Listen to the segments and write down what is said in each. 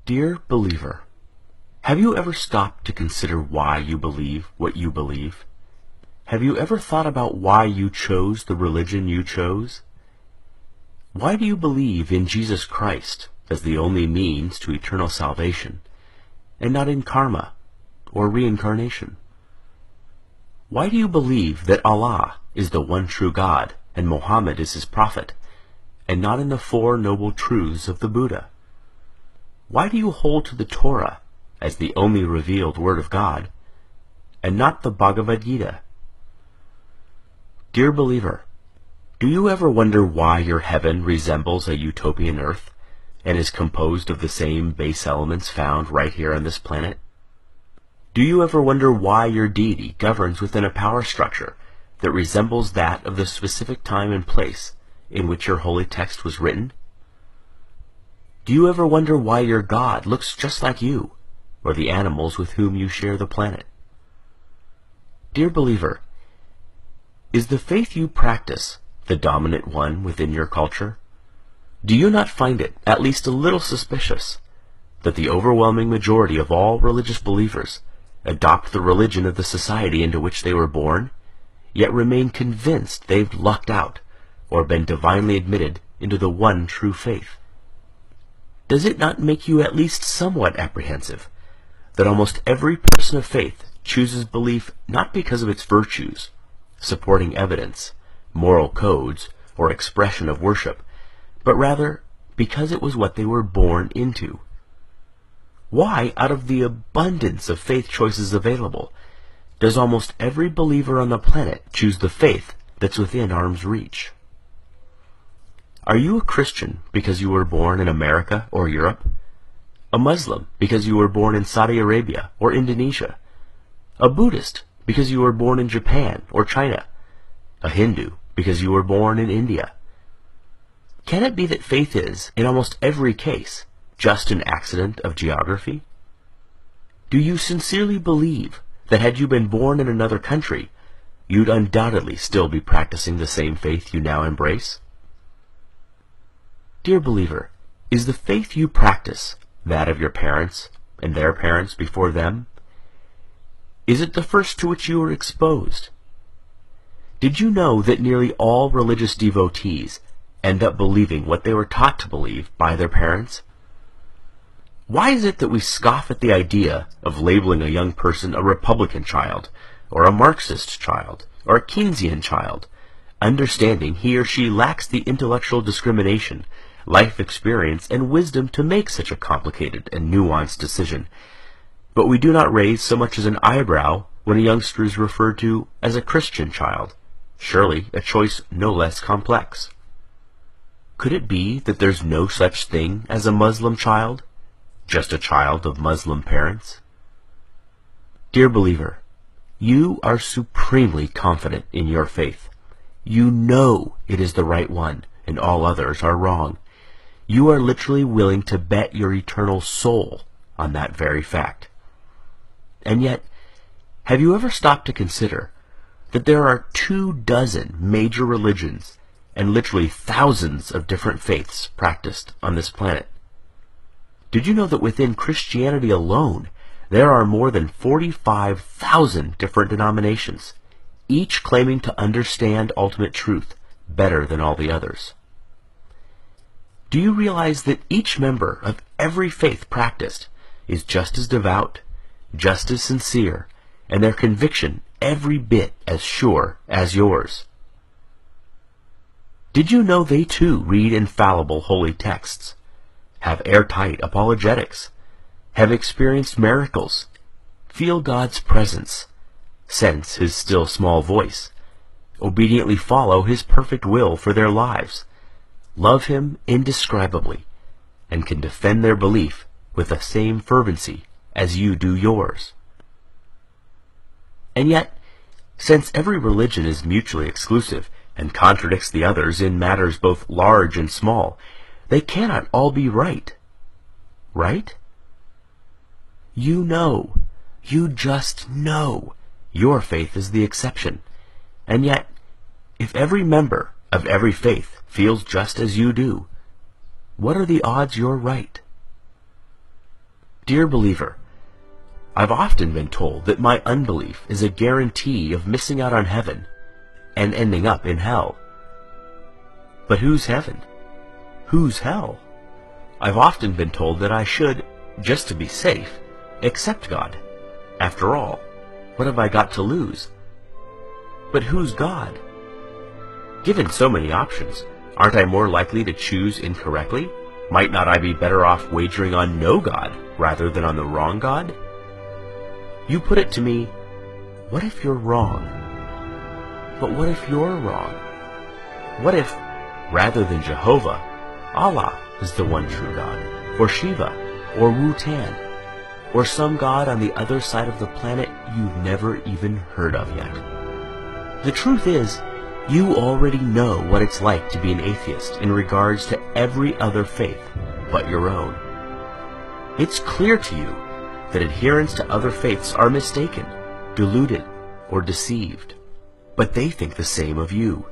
Dear believer, have you ever stopped to consider why you believe what you believe? Have you ever thought about why you chose the religion you chose? Why do you believe in Jesus Christ as the only means to eternal salvation, and not in karma or reincarnation? Why do you believe that Allah is the one true God and Muhammad is his prophet, and not in the Four Noble Truths of the Buddha? Why do you hold to the Torah as the only revealed Word of God, and not the Bhagavad Gita? Dear believer, do you ever wonder why your heaven resembles a utopian earth, and is composed of the same base elements found right here on this planet? Do you ever wonder why your deity governs within a power structure that resembles that of the specific time and place in which your holy text was written? Do you ever wonder why your God looks just like you, or the animals with whom you share the planet? Dear believer, is the faith you practice the dominant one within your culture? Do you not find it at least a little suspicious that the overwhelming majority of all religious believers adopt the religion of the society into which they were born, yet remain convinced they've lucked out or been divinely admitted into the one true faith? Does it not make you at least somewhat apprehensive that almost every person of faith chooses belief not because of its virtues, supporting evidence, moral codes, or expression of worship, but rather because it was what they were born into? Why, out of the abundance of faith choices available, does almost every believer on the planet choose the faith that's within arm's reach? Are you a Christian because you were born in America or Europe? A Muslim because you were born in Saudi Arabia or Indonesia? A Buddhist because you were born in Japan or China? A Hindu because you were born in India? Can it be that faith is, in almost every case, just an accident of geography? Do you sincerely believe that had you been born in another country, you'd undoubtedly still be practicing the same faith you now embrace? Dear believer, is the faith you practice that of your parents and their parents before them? Is it the first to which you were exposed? Did you know that nearly all religious devotees end up believing what they were taught to believe by their parents? Why is it that we scoff at the idea of labeling a young person a Republican child, or a Marxist child, or a Keynesian child, understanding he or she lacks the intellectual discrimination, life experience, and wisdom to make such a complicated and nuanced decision, but we do not raise so much as an eyebrow when a youngster is referred to as a Christian child, surely a choice no less complex? Could it be that there's no such thing as a Muslim child, just a child of Muslim parents? Dear believer, you are supremely confident in your faith. You know it is the right one, and all others are wrong. You are literally willing to bet your eternal soul on that very fact. And yet, have you ever stopped to consider that there are 24 major religions and literally thousands of different faiths practiced on this planet? Did you know that within Christianity alone, there are more than 45,000 different denominations, each claiming to understand ultimate truth better than all the others? Do you realize that each member of every faith practiced is just as devout, just as sincere, and their conviction every bit as sure as yours? Did you know they too read infallible holy texts, have airtight apologetics, have experienced miracles, feel God's presence, sense His still small voice, obediently follow His perfect will for their lives, love Him indescribably, and can defend their belief with the same fervency as you do yours? And yet, since every religion is mutually exclusive and contradicts the others in matters both large and small, they cannot all be right. Right? You know, you just know, your faith is the exception. And yet, if every member of every faith feels just as you do, what are the odds you're right? Dear believer, I've often been told that my unbelief is a guarantee of missing out on heaven and ending up in hell. But who's heaven? Who's hell? I've often been told that I should, just to be safe, accept God. After all, what have I got to lose? But who's God? Given so many options, aren't I more likely to choose incorrectly? Might not I be better off wagering on no God rather than on the wrong God? You put it to me, what if you're wrong? But what if you're wrong? What if, rather than Jehovah, Allah is the one true God, or Shiva, or Wu-Tan, or some god on the other side of the planet you've never even heard of yet? The truth is, you already know what it's like to be an atheist in regards to every other faith but your own. It's clear to you that adherents to other faiths are mistaken, deluded, or deceived, but they think the same of you.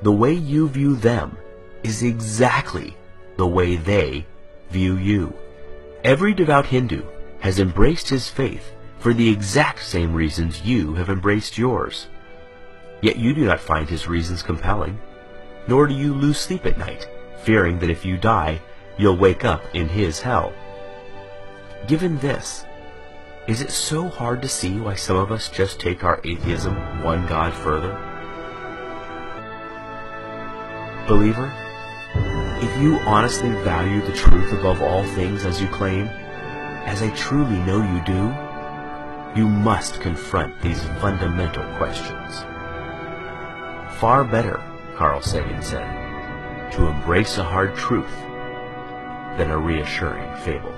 The way you view them is exactly the way they view you. Every devout Hindu has embraced his faith for the exact same reasons you have embraced yours. Yet you do not find his reasons compelling, nor do you lose sleep at night, fearing that if you die, you'll wake up in his hell. Given this, is it so hard to see why some of us just take our atheism one God further? Believer, if you honestly value the truth above all things as you claim, as I truly know you do, you must confront these fundamental questions. Far better, Carl Sagan said, to embrace a hard truth than a reassuring fable.